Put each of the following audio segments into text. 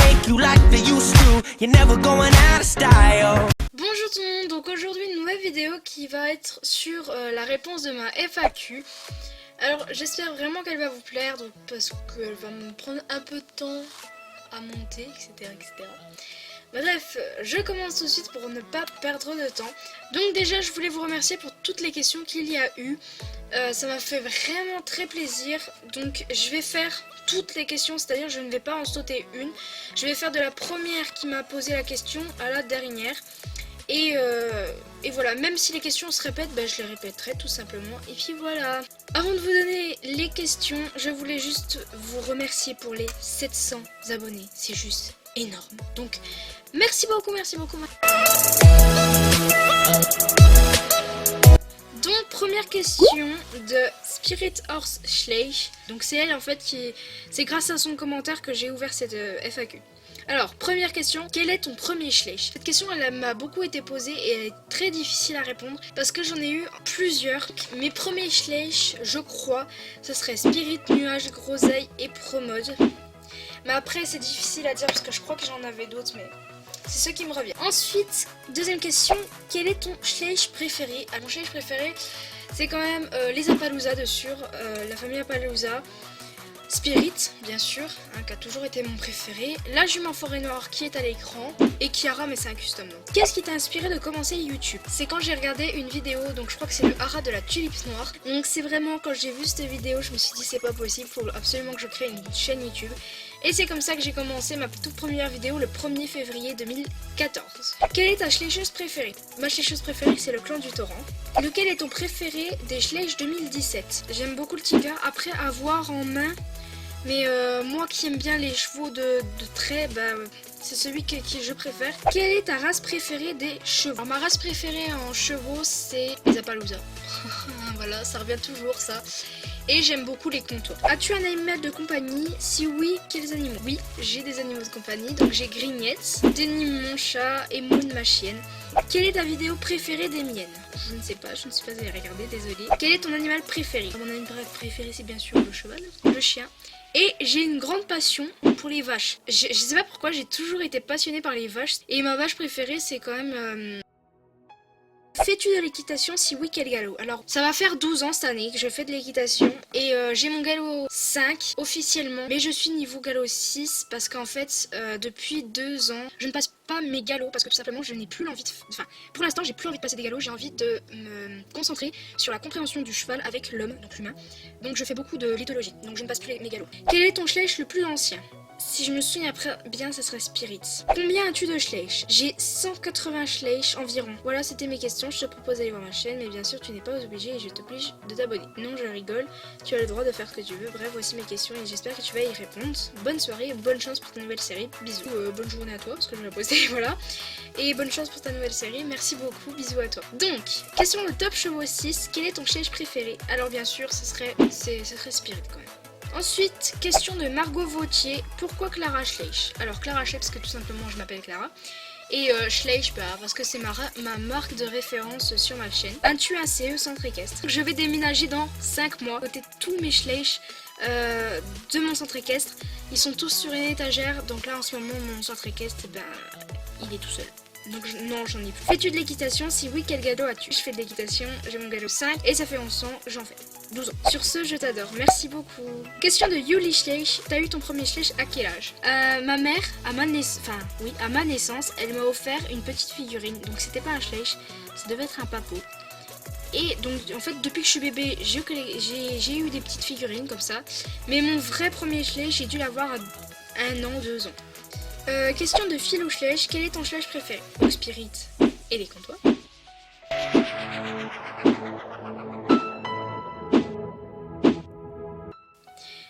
make you like they used to. You're never going out of style. Bonjour tout le monde, donc aujourd'hui une nouvelle vidéo qui va être sur la réponse de ma FAQ. Alors j'espère vraiment qu'elle va vous plaire, donc, parce qu'elle va me prendre un peu de temps à monter, etc. etc. Bref, je commence tout de suite pour ne pas perdre de temps. Donc déjà je voulais vous remercier pour toutes les questions qu'il y a eu. Ça m'a fait vraiment très plaisir. Donc je vais faire toutes les questions, c'est-à-dire je ne vais pas en sauter une. Je vais faire de la première qui m'a posé la question à la dernière. Et voilà, même si les questions se répètent, je les répéterai tout simplement. Et puis voilà. Avant de vous donner les questions, je voulais juste vous remercier pour les 700 abonnés. C'est juste énorme. Donc, merci beaucoup, merci beaucoup. Donc, première question de Spirit Horse Schleich. Donc, c'est elle en fait qui... C'est grâce à son commentaire que j'ai ouvert cette FAQ. Alors, première question, quel est ton premier Schleich? Cette question, elle m'a beaucoup été posée et elle est très difficile à répondre parce que j'en ai eu plusieurs. Mes premiers Schleich, je crois, ce serait Spirit, Nuage, Groseille et Promode. Mais après, c'est difficile à dire parce que je crois que j'en avais d'autres, mais c'est ce qui me revient. Ensuite, deuxième question, quel est ton Schleich préféré? Alors, mon Schleich préféré, c'est quand même les Apaloosa de sûr, la famille Apaloosa. Spirit, bien sûr, qui a toujours été mon préféré. La jument forêt noire qui est à l'écran. Et Kiara, mais c'est un custom. Qu'est-ce qui t'a inspiré de commencer YouTube? C'est quand j'ai regardé une vidéo, donc je crois que c'est le haras de la tulipe noire. Donc c'est vraiment quand j'ai vu cette vidéo, je me suis dit c'est pas possible, faut absolument que je crée une chaîne YouTube. Et c'est comme ça que j'ai commencé ma toute première vidéo le 1er février 2014. Quelle est ta schleicheuse préférée? Ma schleicheuse préférée c'est le clan du torrent. Lequel est ton préféré des Schleich 2017? J'aime beaucoup le Tiger, après avoir en main. Mais moi qui aime bien les chevaux de trait, c'est celui que je préfère. Quelle est ta race préférée des chevaux? Alors, ma race préférée en chevaux, c'est les Apaloosa. Voilà, ça revient toujours ça. Et j'aime beaucoup les contours. As-tu un animal de compagnie? Si oui, quels animaux? Oui, j'ai des animaux de compagnie. Donc j'ai Grignette, Denim mon chat et Moon ma chienne. Quelle est ta vidéo préférée des miennes? Je ne sais pas, je ne suis pas allée regarder, désolée. Quel est ton animal préféré? Mon animal préféré c'est bien sûr le cheval, le chien. Et j'ai une grande passion pour les vaches. Je sais pas pourquoi, j'ai toujours été passionnée par les vaches. Et ma vache préférée c'est quand même... Fais-tu de l'équitation? Si oui, quel galop? Alors, ça va faire 12 ans cette année que je fais de l'équitation et j'ai mon galop 5 officiellement, mais je suis niveau galop 6 parce qu'en fait, depuis 2 ans, je ne passe pas mes galops parce que tout simplement, je n'ai plus l'envie de... Enfin, pour l'instant, j'ai plus envie de passer des galops, j'ai envie de me concentrer sur la compréhension du cheval avec l'homme, donc l'humain. Donc, je fais beaucoup de lithologie, donc je ne passe plus mes galops. Quel est ton Schleich le plus ancien? Si je me souviens après bien, ça serait Spirit. Combien as-tu de Schleich? J'ai 180 Schleich environ. Voilà, c'était mes questions. Je te propose d'aller voir ma chaîne, mais bien sûr, tu n'es pas obligé et je t'oblige de t'abonner. Non, je rigole. Tu as le droit de faire ce que tu veux. Bref, voici mes questions et j'espère que tu vas y répondre. Bonne soirée et bonne chance pour ta nouvelle série. Bisous. Bonne journée à toi, parce que je vais la poster, voilà. Et bonne chance pour ta nouvelle série. Merci beaucoup. Bisous à toi. Donc, question de top chevaux 6. Quel est ton Schleich préféré? Alors, bien sûr, ce serait Spirit quand même. Ensuite, question de Margot Vautier, pourquoi Clara Schleich? Alors Clara Schleich parce que tout simplement je m'appelle Clara. Et Schleich parce que c'est ma marque de référence sur ma chaîne. As-tu un CE centre équestre? Je vais déménager dans 5 mois. Côté tous mes Schleich de mon centre équestre. Ils sont tous sur une étagère. Donc là en ce moment mon centre équestre, il est tout seul. Donc non, j'en ai plus. Fais-tu de l'équitation? Si oui, quel galop as-tu? Je fais de l'équitation, j'ai mon galop 5 et ça fait 11 ans, j'en fais 12 ans. Sur ce, je t'adore, merci beaucoup. Question de Yuli Schleich, t'as eu ton premier Schleich à quel âge? Ma mère, à ma naissance, elle m'a offert une petite figurine. Donc c'était pas un Schleich, ça devait être un papou. Et donc en fait depuis que je suis bébé j'ai eu des petites figurines comme ça. Mais mon vrai premier Schleich j'ai dû l'avoir à 1 an, 2 ans. Question de Philo Schleich, quel est ton Schleich préféré? Au Spirit et les comptoirs.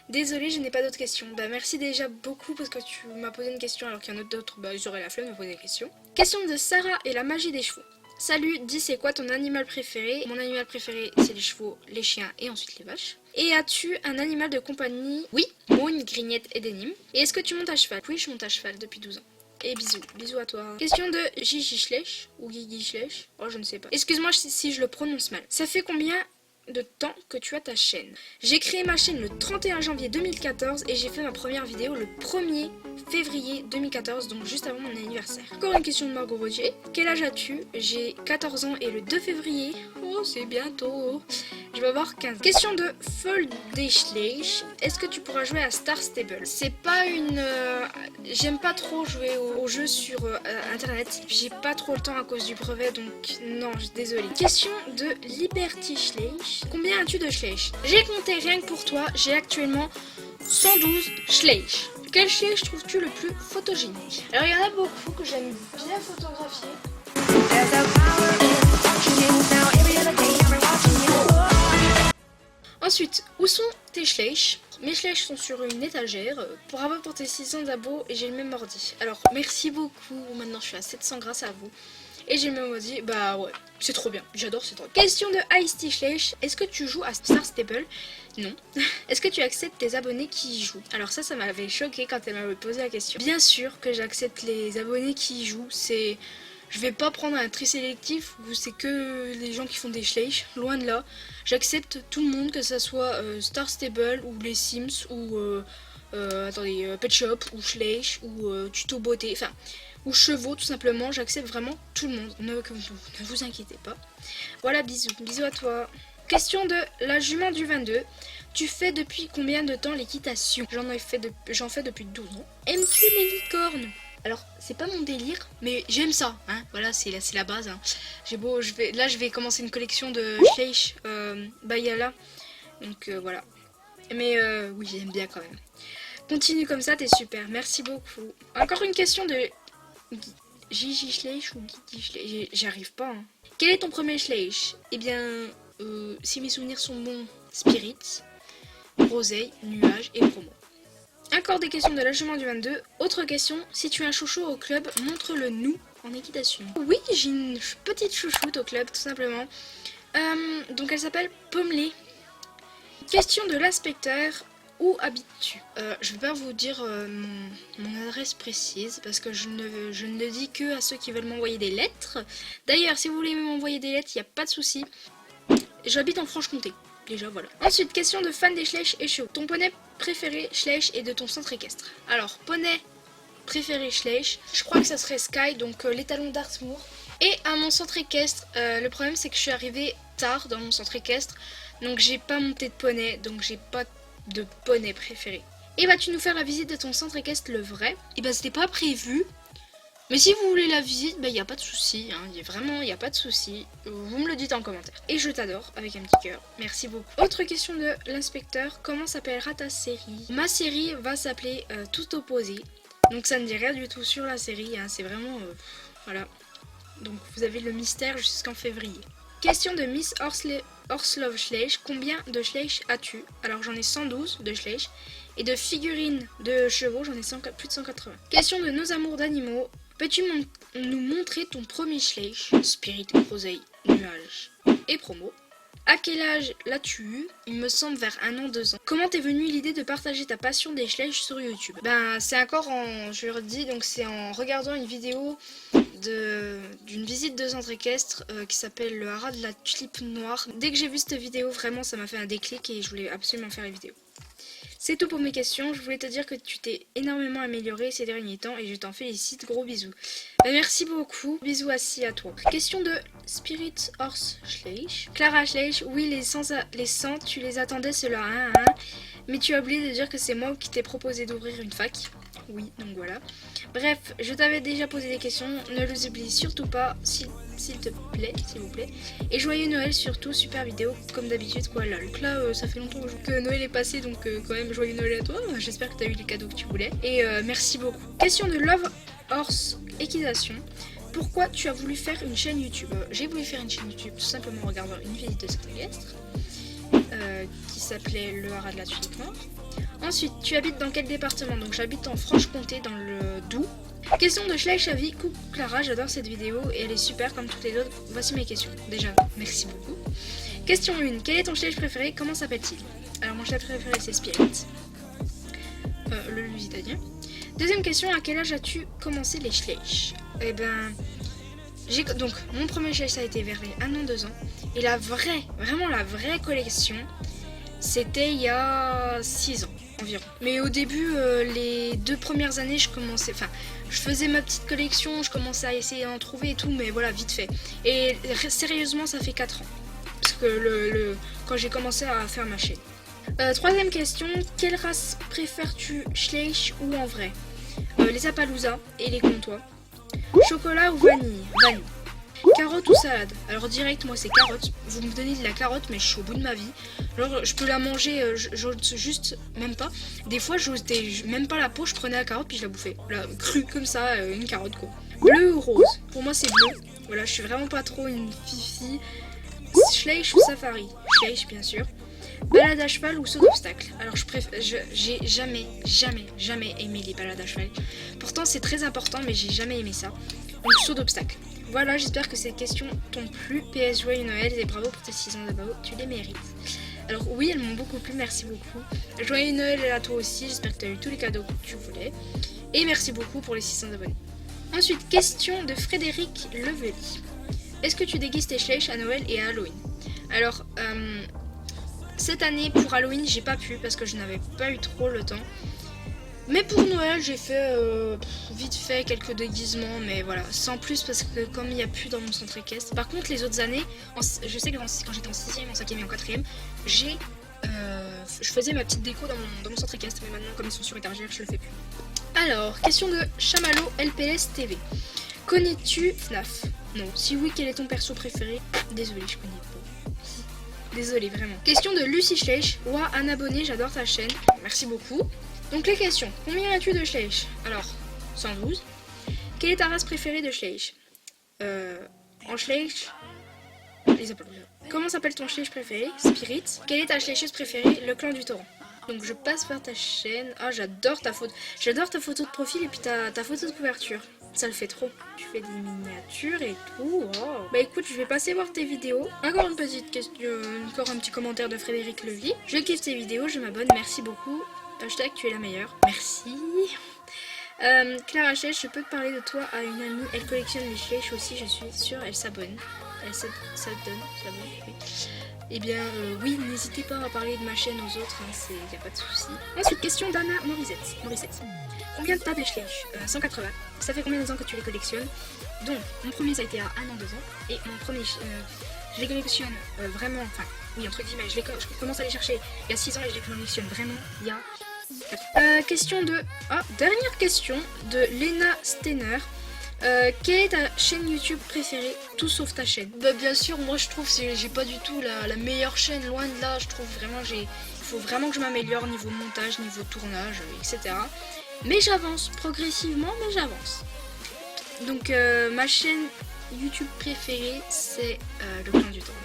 Désolée, je n'ai pas d'autres questions. Merci déjà beaucoup parce que tu m'as posé une question alors qu'il y en a d'autres, j'aurais la flemme de me poser des questions. Question de Sarah et la magie des chevaux. Salut, dis c'est quoi ton animal préféré? Mon animal préféré c'est les chevaux, les chiens et ensuite les vaches. Et as-tu un animal de compagnie? Oui, Moon, Grignette et Denim. Et est-ce que tu montes à cheval? Oui, je monte à cheval depuis 12 ans. Et bisous, bisous à toi. Question de Gigi Schleich ou Gigi Schleich. Oh, je ne sais pas. Excuse-moi si je le prononce mal. Ça fait combien de temps que tu as ta chaîne? J'ai créé ma chaîne le 31 janvier 2014 et j'ai fait ma première vidéo le 1er février 2014, donc juste avant mon anniversaire. Encore une question de Margot Roger. Quel âge as-tu? J'ai 14 ans et le 2 février, oh c'est bientôt, je vais avoir 15. Question de Foldeshleich. Est-ce que tu pourras jouer à Star Stable? C'est pas une... J'aime pas trop jouer aux jeux sur internet. J'ai pas trop le temps à cause du brevet, donc non, désolée. Question de Liberty Schleich. Combien as-tu de Schleich? J'ai compté rien que pour toi, j'ai actuellement 112 Schleich. Quel Schleich trouves-tu le plus photogénique? Alors il y en a beaucoup que j'aime bien photographier. Ensuite, où sont tes Schleich? Mes Schleich sont sur une étagère. Bravo pour tes 600 abos et j'ai le même ordi. Alors merci beaucoup, maintenant je suis à 700 grâce à vous. Et j'ai le même ordi, bah ouais, c'est trop bien, j'adore ce truc. Question de Ice Schleich. Est-ce que tu joues à Star Stable? Non. Est-ce que tu acceptes tes abonnés qui y jouent? Alors ça m'avait choqué quand elle m'avait posé la question. Bien sûr que j'accepte les abonnés qui y jouent, c'est... Je vais pas prendre un tri sélectif où c'est que les gens qui font des Schleich, loin de là. J'accepte tout le monde, que ça soit Star Stable ou les Sims ou Pet Shop ou Schleich ou Tuto Beauté, enfin, ou Chevaux tout simplement. J'accepte vraiment tout le monde, ne vous inquiétez pas. Voilà, bisous, bisous à toi. Question de la jument du 22. Tu fais depuis combien de temps l'équitation? J'en fais depuis 12 ans. Aimes-tu les licornes? Alors, c'est pas mon délire, mais j'aime ça, hein. Voilà, c'est la base, hein. Je vais commencer une collection de Schleich Bayala. Donc, voilà. Mais oui, j'aime bien quand même. Continue comme ça, t'es super. Merci beaucoup. Encore une question de Gigi Schleich ou Gigi Schleich. J'arrive pas, hein. Quel est ton premier Schleich? Eh bien, si mes souvenirs sont bons, Spirit, Roseille, Nuage et Promo. Encore des questions de la jument du 22. Autre question, si tu es un chouchou au club, montre-le nous en équitation. Oui, j'ai une petite chouchoute au club, tout simplement. Donc elle s'appelle Pommelé. Question de l'inspecteur, où habites-tu? Je vais pas vous dire mon adresse précise, parce que je ne le dis que à ceux qui veulent m'envoyer des lettres. D'ailleurs, si vous voulez m'envoyer des lettres, il n'y a pas de souci. J'habite en Franche-Comté. Déjà, voilà. Ensuite, question de fan des Schleich et chevaux. Ton poney préféré Schleich et de ton centre équestre? Alors, poney préféré Schleich, je crois que ça serait Sky, donc l'étalon d'Artmoor. Et à mon centre équestre, le problème c'est que je suis arrivée tard dans mon centre équestre, donc j'ai pas monté de poney, donc j'ai pas de poney préféré. Et vas-tu nous faire la visite de ton centre équestre, le vrai? Et bah c'était pas prévu. Mais si vous voulez la visite, bah y a pas de souci, hein. Vraiment y a pas de souci. Vous me le dites en commentaire. Et je t'adore avec un petit cœur. Merci beaucoup. Autre question de l'inspecteur, comment s'appellera ta série? Ma série va s'appeler Tout opposé. Donc ça ne dit rien du tout sur la série, hein. C'est vraiment voilà. Donc vous avez le mystère jusqu'en février. Question de Miss Horslove Schleich. Combien de Schleich as-tu? Alors j'en ai 112 de Schleich. Et de figurines de chevaux, j'en ai plus de 180. Question de nos amours d'animaux. Peux-tu nous montrer ton premier Schleich? Spirit, Roseille, Nuage et Promo. À quel âge l'as-tu eu? Il me semble vers 1 an, 2 ans. Comment t'es venue l'idée de partager ta passion des Schleich sur YouTube? Ben c'est encore je le redis, donc c'est en regardant une vidéo d'une visite de centre équestre qui s'appelle le haras de la tulipe noire. Dès que j'ai vu cette vidéo, vraiment ça m'a fait un déclic et je voulais absolument faire la vidéo. C'est tout pour mes questions. Je voulais te dire que tu t'es énormément amélioré ces derniers temps et je t'en félicite. Gros bisous. Merci beaucoup. Bisous assis à toi. Question de Spirit Horse Schleich. Clara Schleich. Oui, les 100, tu les attendais ceux-là, hein. Mais tu as oublié de dire que c'est moi qui t'ai proposé d'ouvrir une fac. Oui, donc voilà. Bref, je t'avais déjà posé des questions. Ne les oublie surtout pas, s'il te plaît, s'il vous plaît. Et joyeux Noël surtout, super vidéo comme d'habitude quoi. Là, donc là ça fait longtemps que Noël est passé, donc quand même joyeux Noël à toi. J'espère que tu as eu les cadeaux que tu voulais. Et merci beaucoup. Question de Love Horse Équitation. Pourquoi tu as voulu faire une chaîne YouTube? J'ai voulu faire une chaîne YouTube tout simplement en regardant une visite de centre équestre qui s'appelait le haras de la tulipe noire. Ensuite, tu habites dans quel département? Donc j'habite en Franche-Comté dans le Doubs. Question de Schleich Avi. Coucou Clara, j'adore cette vidéo et elle est super comme toutes les autres. Voici mes questions. Déjà, merci beaucoup. Question 1. Quel est ton Schleich préféré? Comment s'appelle-t-il? Alors mon Schleich préféré c'est Spirit. Le Lusitanien. Deuxième question, à quel âge as-tu commencé les Schleich? Eh ben, donc mon premier Schleich ça a été vers les 1 an, 2 ans. Et vraiment la vraie collection, c'était il y a 6 ans. environ. Mais au début, les 2 premières années, je faisais ma petite collection, je commençais à essayer d'en trouver et tout, mais voilà, vite fait. Et sérieusement, ça fait 4 ans. Parce que quand j'ai commencé à faire ma chaîne. Troisième question, quelle race préfères-tu, Schleich ou en vrai? Les Appaloosa et les Comtois. Chocolat ou vanille? Vanille. Carotte ou salade? Alors direct, moi c'est carotte. Vous me donnez de la carotte, mais je suis au bout de ma vie. Alors je peux la manger, j'ose juste même pas. Des fois, j'osais même pas la peau, je prenais la carotte puis je la bouffais. Là, crue comme ça, une carotte quoi. Bleu ou rose? Pour moi c'est bleu. Voilà, je suis vraiment pas trop une fifi. Schleich ou safari? Schleich bien sûr. Balade à cheval ou saut d'obstacle? Alors j'ai jamais aimé les balades à cheval. Pourtant c'est très important, mais j'ai jamais aimé ça. Donc saut d'obstacle. Voilà, j'espère que ces questions t'ont plu. PS, joyeux Noël et bravo pour tes 6 ans d'abonnement, tu les mérites. Alors oui, elles m'ont beaucoup plu, merci beaucoup. Joyeux Noël à toi aussi, j'espère que tu as eu tous les cadeaux que tu voulais. Et merci beaucoup pour les 600 abonnés. Ensuite, question de Frédéric Levely. Est-ce que tu déguises tes Schleich à Noël et à Halloween? Alors, cette année pour Halloween, j'ai pas pu parce que je n'avais pas eu trop le temps. Mais pour Noël, j'ai fait vite fait quelques déguisements, mais voilà, sans plus parce que comme il n'y a plus dans mon centre équestre. Par contre, les autres années, je sais que quand j'étais en 6ème, en 5ème et en 4ème, je faisais ma petite déco dans mon centre équestre, mais maintenant, comme ils sont sur étagère, je le fais plus. Alors, question de Chamallow LPS TV. Connais-tu FNAF? Non. Si oui, quel est ton perso préféré? Désolé, je connais pas. Désolé, vraiment. Question de Lucie Schleich. Ouah, un abonné, j'adore ta chaîne. Merci beaucoup. Donc les questions. Combien as-tu de Schleich? Alors, 112. Quelle est ta race préférée de Schleich? En Schleich, les Appaloosa. Comment s'appelle ton Schleich préféré? Spirit. Quelle est ta Schleicheuse préférée? Le clan du torrent. Donc je passe par ta chaîne. Ah, j'adore ta photo. J'adore ta photo de profil et puis ta photo de couverture. Ça le fait trop. Tu fais des miniatures et tout. Oh. Bah écoute, je vais passer voir tes vidéos. Encore une petite question, encore un petit commentaire de Frédéric Levy. Je kiffe tes vidéos, je m'abonne, merci beaucoup. Hashtag tu es la meilleure. Merci. Clara Schleich, je peux te parler de toi à une amie. Elle collectionne les Schleich aussi, je suis sûre. Elle s'abonne. Elle s'abonne, oui. Eh bien, oui, n'hésitez pas à parler de ma chaîne aux autres, hein, y a pas de souci. Ensuite, question d'Anna Morissette. Combien t'as de Schleich? 180. Ça fait combien de temps que tu les collectionnes? Donc, mon premier ça a été à 1 an, 2 ans. Et mon premier, je les collectionne vraiment, enfin, oui, entre guillemets, je commence à les chercher il y a 6 ans et je les collectionne vraiment il y a 4 ans. Question de... Ah, dernière question de Lena Steiner. Quelle est ta chaîne YouTube préférée, tout sauf ta chaîne? Bah bien sûr, moi je trouve que j'ai pas du tout la meilleure chaîne, loin de là. Je trouve vraiment il faut vraiment que je m'améliore niveau montage, niveau tournage, etc. Mais j'avance, progressivement, mais j'avance. Donc ma chaîne YouTube préférée, c'est le clan du torrent.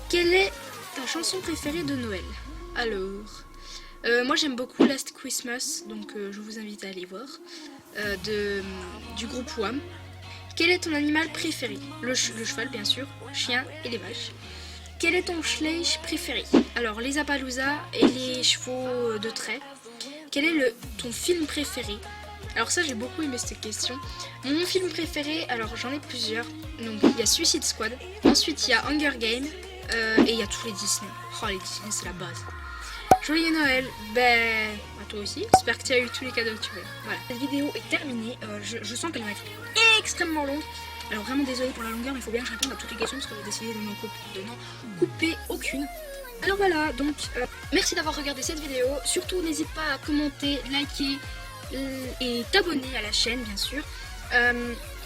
Quelle est ta chanson préférée de Noël? Alors, moi j'aime beaucoup Last Christmas, donc je vous invite à aller voir. Du groupe Wham. Quel est ton animal préféré? Le cheval bien sûr, chien et les vaches. Quel est ton Schleich préféré? Alors les Appaloosa et les chevaux de trait. Quel est ton film préféré? Alors ça j'ai beaucoup aimé cette question. Mon film préféré, alors j'en ai plusieurs. Donc il y a Suicide Squad, ensuite il y a Hunger Games et il y a tous les Disney. Oh les Disney c'est la base. Joyeux Noël, ben à toi aussi, j'espère que tu as eu tous les cadeaux que tu veux. Voilà, cette vidéo est terminée, je sens qu'elle va être extrêmement longue. Alors vraiment désolé pour la longueur, mais il faut bien que je réponde à toutes les questions parce que j'ai décidé de n'en couper aucune. Alors voilà, donc merci d'avoir regardé cette vidéo, surtout n'hésite pas à commenter, liker et t'abonner à la chaîne bien sûr.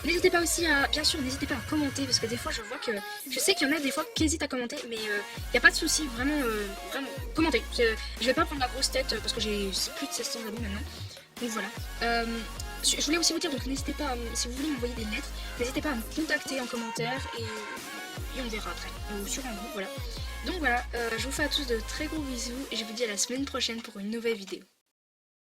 N'hésitez pas aussi à, bien sûr, n'hésitez pas à commenter parce que des fois je vois que, je sais qu'il y en a des fois qui hésitent à commenter, mais y a pas de souci, vraiment, vraiment, commentez. Je vais pas prendre la grosse tête parce que j'ai plus de 700 abonnés maintenant, donc voilà. Je voulais aussi vous dire, donc n'hésitez pas, si vous voulez m'envoyer des lettres, n'hésitez pas à me contacter en commentaire et on verra après, ou sur un groupe, voilà. Donc voilà, je vous fais à tous de très gros bisous et je vous dis à la semaine prochaine pour une nouvelle vidéo.